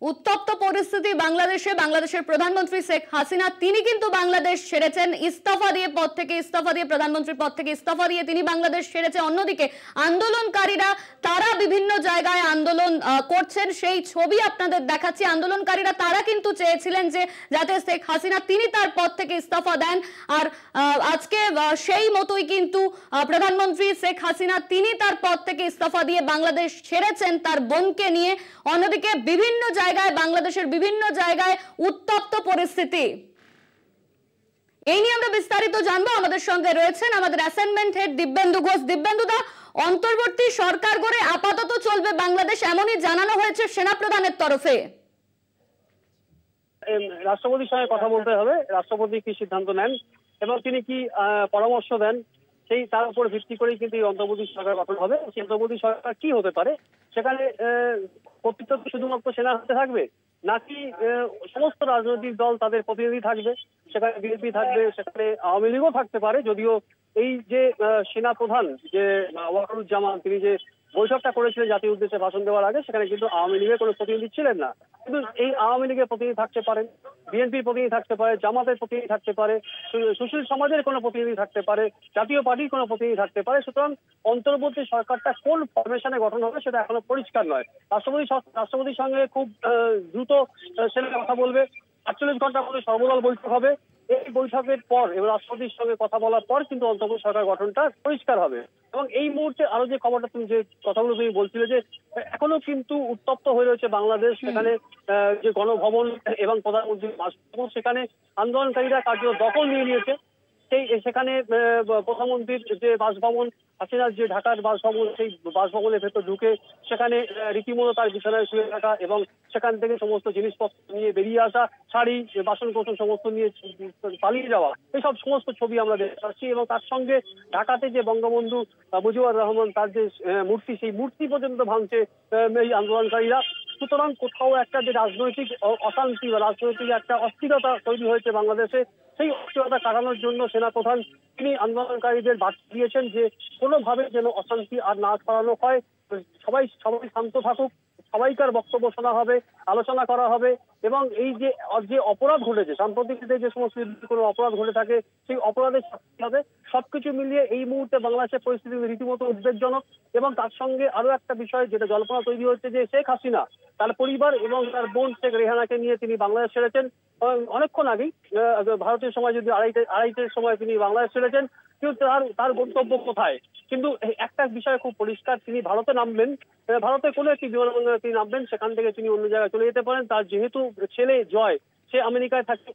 উত্তপ্ত পরিস্থিতি বাংলাদেশে। বাংলাদেশের প্রধানমন্ত্রী শেখ হাসিনা তিনি কিন্তু বাংলাদেশ ছেড়েছেন, ইস্তফা দিয়ে পদ থেকে ইস্তফা দিয়ে, প্রধানমন্ত্রীর পদ থেকে ইস্তফা দিয়ে তিনি বাংলাদেশ ছেড়েছে। অন্যদিকে আন্দোলনকারীরা তারা বিভিন্ন জায়গায় আন্দোলন করছেন, সেই ছবি আপনাদের দেখাচ্ছি। আন্দোলনকারীরা তারা কিন্তু চেয়েছিলেন যে যাতে শেখ হাসিনা তিনি তার পদ থেকে ইস্তফা দেন, আর আজকে সেই মতোই কিন্তু প্রধানমন্ত্রী শেখ হাসিনা তিনি তার পদ থেকে ইস্তফা দিয়ে বাংলাদেশ ছেড়েছেন তার বোনকে নিয়ে। অন্যদিকে বিভিন্ন জায়গায়, বাংলাদেশের বিভিন্ন জায়গায় উত্তপ্ত পরিস্থিতি। এই নিয়ে আমরা বিস্তারিত জানবো। আমাদের সঙ্গে রয়েছেন আমাদের অ্যাসাইনমেন্ট হেড দিব্যেন্দু ঘোষ। দিব্যেন্দুদা, অন্তর্বর্তী সরকার গড়ে আপাতত চলবে বাংলাদেশ, এমনই জানানো হয়েছে সেনাপ্রধানের তরফে। রাষ্ট্রপতির সঙ্গে কথা বলতে হবে, রাষ্ট্রপতি কি সিদ্ধান্ত নেন এবং তিনি কি পরামর্শ দেন, সেই তার উপর ভিত্তি করেই কিন্তু এই অন্তর্বর্তী সরকার গঠন হবে। সেই অন্তর্বর্তী সরকার কি হতে পারে, সেখানে কর্তৃত্ব শুধুমাত্র সেনা হাতে থাকবে, নাকি সমস্ত রাজনৈতিক দল তাদের প্রতিনিধি থাকবে, সেখানে বিএনপি থাকবে, সেখানে আওয়ামী লীগও থাকতে পারে। যদিও এই যে সেনা প্রধান যে ওয়াকারুজ্জামান তিনি যে বৈঠকটা করেছিলেন জাতীয় উদ্দেশ্যে ভাষণ দেওয়ার আগে, সেখানে কিন্তু আওয়ামী লীগের কোনো প্রতিনিধি ছিলেন না। কিন্তু এই আওয়ামী লীগের প্রতিনিধি থাকতে পারেন, বিএনপির প্রতিনিধি থাকতে পারে, জামাতের প্রতিনিধি থাকতে পারে, সুশীল সমাজের কোনো প্রতিনিধি থাকতে পারে, জাতীয় পার্টির কোনো প্রতিনিধি থাকতে পারে। সুতরাং অন্তর্বর্তী সরকারটা কোন ফরমেশনে গঠন হবে সেটা এখনো পরিষ্কার নয়। রাষ্ট্রপতির সঙ্গে খুব দ্রুত সেনা কথা বলবে, 48 ঘন্টার মধ্যে সর্বদল বৈঠক হবে। এই বৈঠকের পর এবং রাষ্ট্রপতির সঙ্গে কথা বলার পর কিন্তু অন্তর্বর্তী সরকার গঠনটা পরিষ্কার হবে। এবং এই মুহূর্তে আরো যে খবরটা তুমি যে কথাগুলো তুমি বলছিলে যে এখনো কিন্তু উত্তপ্ত হয়ে রয়েছে বাংলাদেশ, সেখানে যে গণভবন এবং প্রধানমন্ত্রীর বাসভবন সেখানে আন্দোলনকারীরা কার্য দখল নিয়ে নিয়েছে। সেখানে প্রধানমন্ত্রীর যে বাসভবন, হাসিনার যে ঢাকার বাসভবন, সেই বাসভবনের ভেতর ঢুকে সেখানে রীতিমতো তার বিছানায় শুয়ে থাকা এবং সেখান থেকে সমস্ত জিনিসপত্র নিয়ে বেরিয়ে আসা, শাড়ি বাসনকোসন সমস্ত নিয়ে পালিয়ে যাওয়া, এইসব সমস্ত ছবি আমরা দেখতে পাচ্ছি। এবং তার সঙ্গে ঢাকাতে যে বঙ্গবন্ধু মুজিবুর রহমান তার যে মূর্তি, সেই মূর্তি পর্যন্ত ভাঙছে এই আন্দোলনকারীরা। সুতরাং কোথাও একটা যে রাজনৈতিক অশান্তি বা রাজনৈতিক একটা অস্থিরতা তৈরি হয়েছে বাংলাদেশে, সেই অস্থিরতা কাটানোর জন্য সেনাপ্রধান তিনি আন্দোলনকারীদের বার্তা দিয়েছেন যে কোনোভাবে যেন অশান্তি আর না ছড়ানো হয়, সবাই শান্ত থাকুক, সবাইকার বক্তব্য শোনা হবে, আলোচনা করা হবে। এবং এই যে অপরাধ ঘটেছে, সাম্প্রতিক যে সমস্ত কোনো অপরাধ ঘটে থাকে সেই অপরাধের শাস্তি হবে। সবকিছু মিলিয়ে এই মুহূর্তে বাংলাদেশের পরিস্থিতি রীতিমতো উদ্বেগজনক। এবং তার সঙ্গে আরো একটা বিষয় যেটা জল্পনা তৈরি হচ্ছে যে শেখ হাসিনা তার পরিবার এবং তার বোন শেখ রেহানাকে নিয়ে তিনি বাংলাদেশ ছেড়েছেন অনেকক্ষণ আগেই, ভারতীয় সময় যদি আড়াইটের সময় তিনি বাংলাদেশ ছেড়েছেন। কিন্তু তার গন্তব্য কোথায়? কিন্তু একটা বিষয় খুব পরিষ্কার, তিনি ভারতে নামবেন, ভারতে কোনো একটি বিমানবন্দরে তিনি নামবেন, সেখান থেকে তিনি অন্য জায়গায় চলে যেতে পারেন। তার যেহেতু ছেলে জয় সে আমেরিকায় থাকে,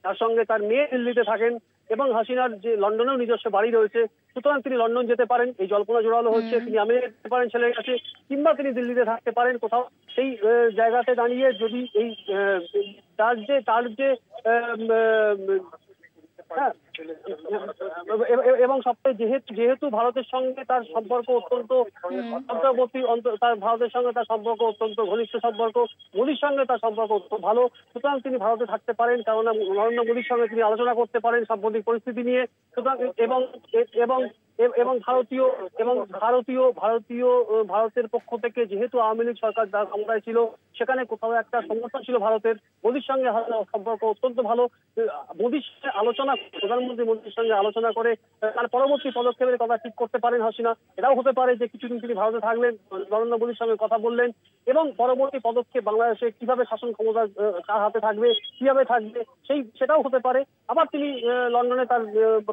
তার সঙ্গে তার মেয়ে দিল্লিতে থাকেন এবং হাসিনার যে লন্ডনেও নিজস্ব বাড়ি রয়েছে, সুতরাং তিনি লন্ডন যেতে পারেন। এই জল্পনা জোরালো হচ্ছে তিনি আমেরিকা যেতে পারেন ছেলের কাছে, কিংবা তিনি দিল্লিতে থাকতে পারেন কোথাও। সেই জায়গাতে দাঁড়িয়ে যদি এই তার যে এবং সবচেয়ে যেহেতু ভারতের সঙ্গে তার সম্পর্ক অত্যন্ত ভারতের সঙ্গে তার সম্পর্ক অত্যন্ত ঘনিষ্ঠ সম্পর্ক, মোদীর সঙ্গে তার সম্পর্ক অত্যন্ত ভালো, সুতরাং তিনি ভারতে থাকতে পারেন। কেননা নরেন্দ্র মোদীর সঙ্গে তিনি আলোচনা করতে পারেন সাম্প্রতিক পরিস্থিতি নিয়ে। সুতরাং এবং ভারতের পক্ষ থেকে যেহেতু আওয়ামী লীগ সরকার যার ক্ষমতায় ছিল, সেখানে কোথাও একটা সমস্যা ছিল ভারতের। মোদীর সঙ্গে সম্পর্ক অত্যন্ত ভালো। মোদীর সঙ্গে আলোচনা, প্রধানমন্ত্রী মোদীর সঙ্গে আলোচনা করে তার পরবর্তী পদক্ষেপের কথা ঠিক করতে পারেন হাসিনা। এটাও হতে পারে যে কিছুদিন তিনি ভারতে থাকলেন, নরেন্দ্র মোদীর সঙ্গে কথা বললেন এবং পরবর্তী পদক্ষেপ বাংলাদেশে কিভাবে শাসন ক্ষমতা কার হাতে থাকবে, কিভাবে থাকবে সেটাও হতে পারে। আবার তিনি লন্ডনে তার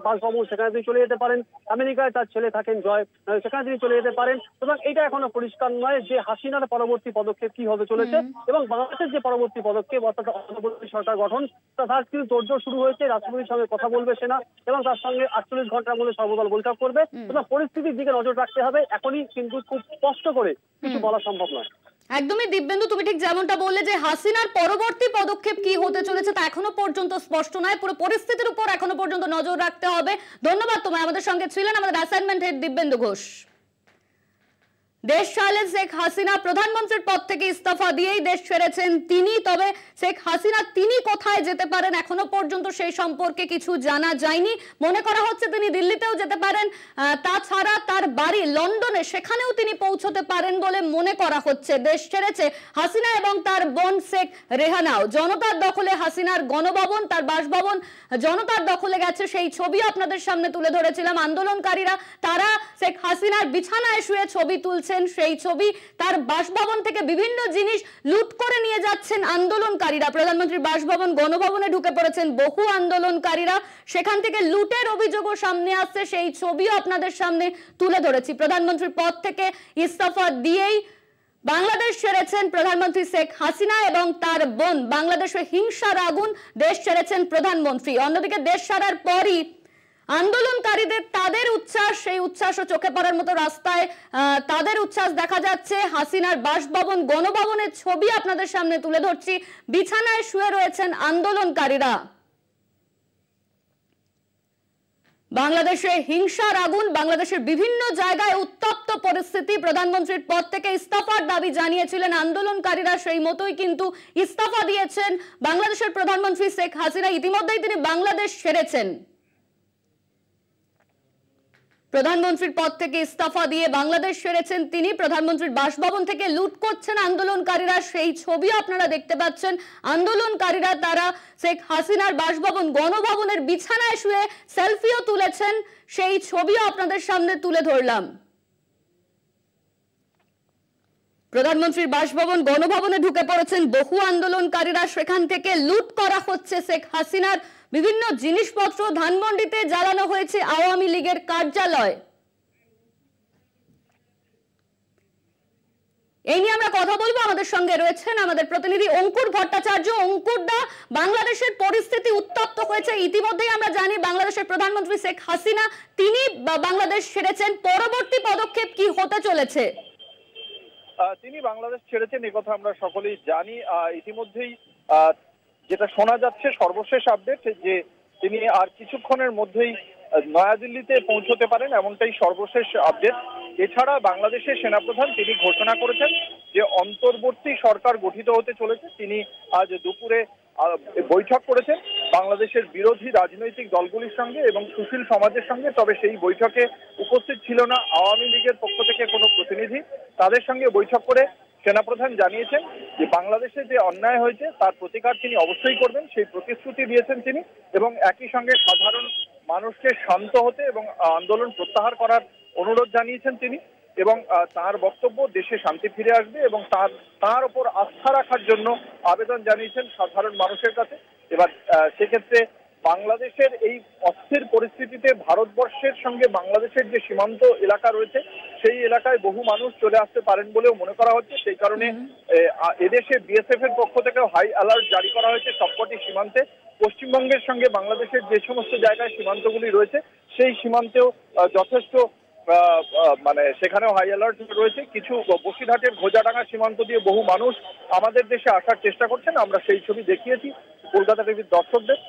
বাসভবন, সেখানে তিনি চলে যেতে পারেন। আমেরিকায় তার ছেলে থাকেন জয়, সেখানে তিনি চলে যেতে পারেন। সুতরাং এটা এখনো পরিষ্কার নয় যে হাসিনার পরবর্তী পদক্ষেপ কি হতে চলেছে এবং বাংলাদেশের যে পরবর্তী পদক্ষেপ অর্থাৎ অন্তর্বর্তী সরকার গঠন, তার কিন্তু তোড়জোড় শুরু হয়েছে। রাষ্ট্রপতির সঙ্গে কথা বলবে সেনা এবং তার সঙ্গে 48 ঘন্টার মধ্যে সর্বদল বৈঠক করবে। পরিস্থিতির দিকে নজর রাখতে হবে, এখনই কিন্তু খুব স্পষ্ট করে কিছু বলা সম্ভব নয়। একদমই দিব্যেন্দু, তুমি ঠিক যেমনটা বললে যে হাসিনার পরবর্তী পদক্ষেপ কি হতে চলেছে তা এখনো পর্যন্ত স্পষ্ট নয়। পুরো পরিস্থিতির উপর এখনো পর্যন্ত নজর রাখতে হবে। ধন্যবাদ তোমায়। আমাদের সঙ্গে ছিলেন আমাদের অ্যাসাইনমেন্ট হেড দিব্যেন্দু ঘোষ। দেশ ছাড়লেন শেখ হাসিনা, প্রধানমন্ত্রীর পদ থেকে ইস্তফা দিয়েই দেশ ছেড়েছেন তিনি। তবে শেখ হাসিনা তিনি কোথায় যেতে পারেন এখনো পর্যন্ত সেই সম্পর্কে কিছু জানা যায়নি। মনে করা হচ্ছে তিনি দিল্লিতেও যেতে পারেন, তাছাড়া তার বাড়ি লন্ডনে, সেখানেও তিনি পৌঁছতে পারেন বলে মনে করা হচ্ছে। দেশ ছেড়েছে হাসিনা এবং তার বোন শেখ রেহানাও। জনতার দখলে হাসিনার গণভবন, তার বাসভবন জনতার দখলে গেছে, সেই ছবি আপনাদের সামনে তুলে ধরেছিলাম। আন্দোলনকারীরা তারা শেখ হাসিনার বিছানায় শুয়ে ছবি তুলছেন, সেই ছবি। তার বাসভবন থেকে বিভিন্ন জিনিস লুট করে নিয়ে যাচ্ছেন আন্দোলনকারীরা। প্রধানমন্ত্রীর বাসভবন গণভবনে ঢুকে পড়েছেন বহু আন্দোলনকারীরা, সেখান থেকে লুটের অভিযোগও সামনে আসছে, সেই ছবিও আপনাদের সামনে তুলে ধরেছি। প্রধানমন্ত্রীর পদ থেকে ইস্তফা দিয়েই বাংলাদেশ ছেড়েছেন প্রধানমন্ত্রী শেখ হাসিনা এবং তার বোন। বাংলাদেশে হিংসার আগুন, দেশ ছেড়েছেন প্রধানমন্ত্রী। অন্যদিকে দেশ ছাড়ার পরই আন্দোলনকারীদের তাদের উচ্ছ্বাস, সেই উচ্ছ্বাসও চোখে পড়ার মতো। রাস্তায় তাদের উচ্ছ্বাস দেখা যাচ্ছে। হাসিনার বাসভবন গণভবনের ছবি আপনাদের সামনে তুলে ধরছি। বিছানায় শুয়ে রয়েছেন আন্দোলনকারীরা। বাংলাদেশে হিংসার আগুন, বাংলাদেশের বিভিন্ন জায়গায় উত্তপ্ত পরিস্থিতি। প্রধানমন্ত্রীর পদ থেকে ইস্তফার দাবি জানিয়েছিলেন আন্দোলনকারীরা, সেই মতোই কিন্তু ইস্তফা দিয়েছেন বাংলাদেশের প্রধানমন্ত্রী শেখ হাসিনা। ইতিমধ্যেই তিনি বাংলাদেশ ছেড়েছেন। প্রধানমন্ত্রীর পদ থেকে ইস্তফা দিয়ে বাংলাদেশ ছেড়েছেন তিনি। প্রধানমন্ত্রীর বাসভবন থেকে লুট করছেন আন্দোলনকারীরা, সেই ছবি আপনারা দেখতে পাচ্ছেন। আন্দোলনকারীরা তারা শেখ হাসিনার বাসভবন গণভবনের বিছানায় শুয়ে সেলফিও তুলেছেন, সেই ছবিও আপনাদের সামনে তুলে ধরলাম। প্রধানমন্ত্রীর বাসভবন গণভবনে ঢুকে পড়েছেন বহু আন্দোলনকারীরা, সেখান থেকে লুট করা হচ্ছে শেখ হাসিনার বিভিন্ন জিনিসপত্র। ধানমন্ডিতে জ্বালানো হয়েছে আওয়ামী লীগের কার্যালয়। এই নিয়ে আমরা কথা বলবো। আমাদের সঙ্গে রয়েছেন আমাদের প্রতিনিধি অঙ্কুর ভট্টাচার্য। অঙ্কুর দা, বাংলাদেশের পরিস্থিতি উত্তপ্ত হয়েছে। ইতিমধ্যেই আমরা জানি বাংলাদেশের প্রধানমন্ত্রী শেখ হাসিনা তিনি বাংলাদেশ ছেড়েছেন। পরবর্তী পদক্ষেপ কি হতে চলেছে? তিনি বাংলাদেশ ছেড়েছেন এ কথা আমরা সকলেই জানি। ইতিমধ্যেই যেটা শোনা যাচ্ছে সর্বশেষ আপডেট, যে তিনি আর কিছুক্ষণের মধ্যেই নয়াদিল্লিতে পৌঁছতে পারেন, এমনটাই সর্বশেষ আপডেট। এছাড়া বাংলাদেশের সেনাপ্রধান তিনি ঘোষণা করেছেন যে অন্তর্বর্তী সরকার গঠিত হতে চলেছে। তিনি আজ দুপুরে বৈঠক করেছেন বাংলাদেশের বিরোধী রাজনৈতিক দলগুলির সঙ্গে এবং সুশীল সমাজের সঙ্গে। তবে সেই বৈঠকে উপস্থিত ছিল না আওয়ামী লীগের পক্ষ থেকে কোনো প্রতিনিধি। তাদের সঙ্গে বৈঠক করে সেনাপ্রধান জানিয়েছেন যে বাংলাদেশে যে অন্যায় হয়েছে তার প্রতিকার তিনি অবশ্যই করবেন, সেই প্রতিশ্রুতি দিয়েছেন তিনি। এবং একই সঙ্গে সাধারণ মানুষকে শান্ত হতে এবং আন্দোলন প্রত্যাহার করার অনুরোধ জানিয়েছেন তিনি। এবং তার বক্তব্য দেশে শান্তি ফিরে আসবে এবং তার উপর আস্থা রাখার জন্য আবেদন জানিয়েছেন সাধারণ মানুষের কাছে। এবার সেক্ষেত্রে বাংলাদেশের এই অস্থির পরিস্থিতিতে ভারতবর্ষের সঙ্গে বাংলাদেশের যে সীমান্ত এলাকা রয়েছে সেই এলাকায় বহু মানুষ চলে আসতে পারেন বলেও মনে করা হচ্ছে। সেই কারণে এদেশে বিএসএফ এর পক্ষ থেকেও হাই অ্যালার্ট জারি করা হয়েছে সবকটি সীমান্তে। পশ্চিমবঙ্গের সঙ্গে বাংলাদেশের যে সমস্ত জায়গায় সীমান্তগুলি রয়েছে সেই সীমান্তেও যথেষ্ট সেখানেও হাই অ্যালার্ট রয়েছে। কিছু বসিরহাটের ঘোজাডাঙ্গা সীমান্ত দিয়ে বহু মানুষ আমাদের দেশে আসার চেষ্টা করছেন, আমরা সেই ছবি দেখিয়েছি কলকাতা টিভির দর্শকদের।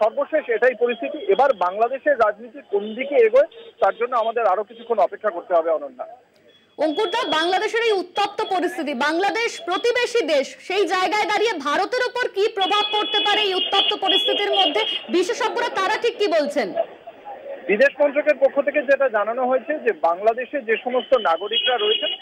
সর্বশেষ এটাই পরিস্থিতি। এবার বাংলাদেশের রাজনীতি কোন দিকে এগোয় তার জন্য আমাদের আরো কিছুক্ষণ অপেক্ষা করতে হবে। অনন্যা, অঙ্কুরদা, বাংলাদেশের এই উত্তপ্ত পরিস্থিতি, বাংলাদেশ প্রতিবেশী দেশ, সেই জায়গায় দাঁড়িয়ে ভারতের উপর কি প্রভাব পড়তে পারে এই উত্তপ্ত পরিস্থিতির মধ্যে? বিশেষজ্ঞরা তারা ঠিক কি বলছেন? বিদেশ মন্ত্রকের পক্ষ থেকে যেটা জানানো হয়েছে যে বাংলাদেশে যে সমস্ত নাগরিকরা রয়েছেন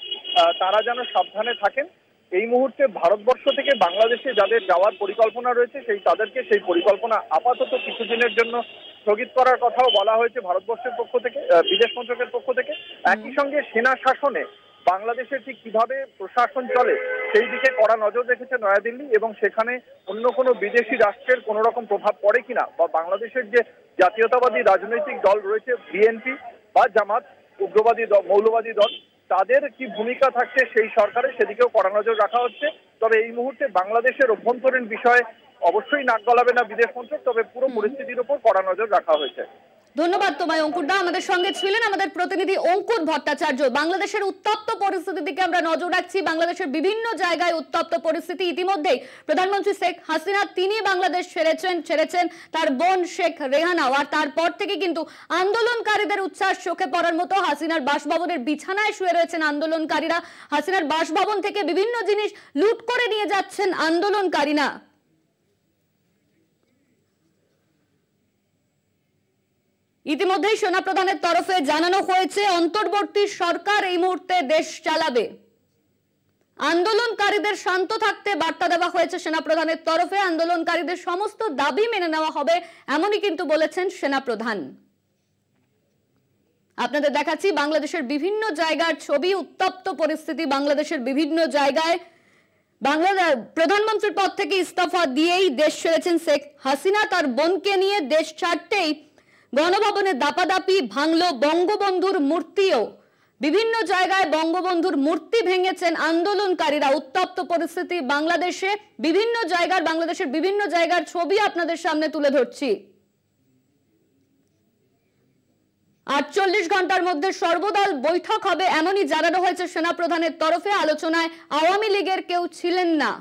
তারা যেন সাবধানে থাকেন। এই মুহূর্তে ভারতবর্ষ থেকে বাংলাদেশে যাদের যাওয়ার পরিকল্পনা রয়েছে তাদেরকে সেই পরিকল্পনা আপাতত কিছুদিনের জন্য স্থগিত করার কথাও বলা হয়েছে ভারতবর্ষের পক্ষ থেকে, বিদেশ মন্ত্রকের পক্ষ থেকে। একই সঙ্গে সেনা শাসনে বাংলাদেশে ঠিক কিভাবে প্রশাসন চলে সেই দিকে কড়া নজর রেখেছে নয়াদিল্লি এবং সেখানে অন্য কোনো বিদেশি রাষ্ট্রের কোনো রকম প্রভাব পড়ে কিনা বা বাংলাদেশের যে জাতীয়তাবাদী রাজনৈতিক দল রয়েছে বিএনপি বা জামাত, উগ্রবাদী দল, মৌলবাদী দল, তাদের কি ভূমিকা থাকছে সেই সরকারের সেদিকেও কড়া নজর রাখা হচ্ছে। তবে এই মুহূর্তে বাংলাদেশের অভ্যন্তরীণ বিষয়ে অবশ্যই নাক গলাবে না বিদেশ মন্ত্রক, তবে পুরো পরিস্থিতির উপর কড়া নজর রাখা হয়েছে। ধন্যবাদ তোমায় অঙ্কুরদা। আমাদের সঙ্গে ছিলেন আমাদের প্রতিনিধি অঙ্কুর ভট্টাচার্য। বাংলাদেশের উত্তপ্ত পরিস্থিতির দিকে আমরা নজর রাখছি। বাংলাদেশের বিভিন্ন জায়গায় উত্তপ্ত পরিস্থিতি। ইতিমধ্যেই প্রধানমন্ত্রী শেখ হাসিনা তিনি বাংলাদেশ ছেড়েছেন তার বোন শেখ রেহানাও। আর তারপর থেকে কিন্তু আন্দোলনকারীদের উচ্ছ্বাস চোখে পড়ার মতো। হাসিনার বাসভবনের বিছানায় শুয়ে রয়েছেন আন্দোলনকারীরা। হাসিনার বাসভবন থেকে বিভিন্ন জিনিস লুট করে নিয়ে যাচ্ছেন আন্দোলনকারীরা। ইতিমধ্যেই সেনাপ্রধানের তরফে জানানো হয়েছে অন্তর্বর্তী সরকার এই মুহূর্তে দেশ চালাবে। আন্দোলনকারীদের শান্ত থাকতে বার্তা দেওয়া হয়েছে সেনাপ্রধানের তরফে। আন্দোলনকারীদের সমস্ত দাবি মেনে নেওয়া হবে এমনই কিন্তু বলেছেন সেনাপ্রধান। আপনাদের দেখাচ্ছি বাংলাদেশের বিভিন্ন জায়গার ছবি। উত্তপ্ত পরিস্থিতি বাংলাদেশের বিভিন্ন জায়গায়। প্রধানমন্ত্রীর পদ থেকে ইস্তফা দিয়েই দেশ ছেড়েছেন শেখ হাসিনা। তার বোনকে নিয়ে দেশ ছাড়তেই গণভবনে দাপাদাপি, ভাঙলো বঙ্গবন্ধুর মূর্তিও। বিভিন্ন জায়গায় বঙ্গবন্ধুর মূর্তি ভেঙেছেন আন্দোলনকারীরা। উত্তপ্ত পরিস্থিতি বাংলাদেশে বাংলাদেশের বিভিন্ন জায়গার ছবি আপনাদের সামনে তুলে ধরছি। 48 ঘন্টার মধ্যে সর্বদল বৈঠক হবে এমনই জানানো হয়েছে সেনাপ্রধানের তরফে। আলোচনায় আওয়ামী লীগের কেউ ছিলেন না।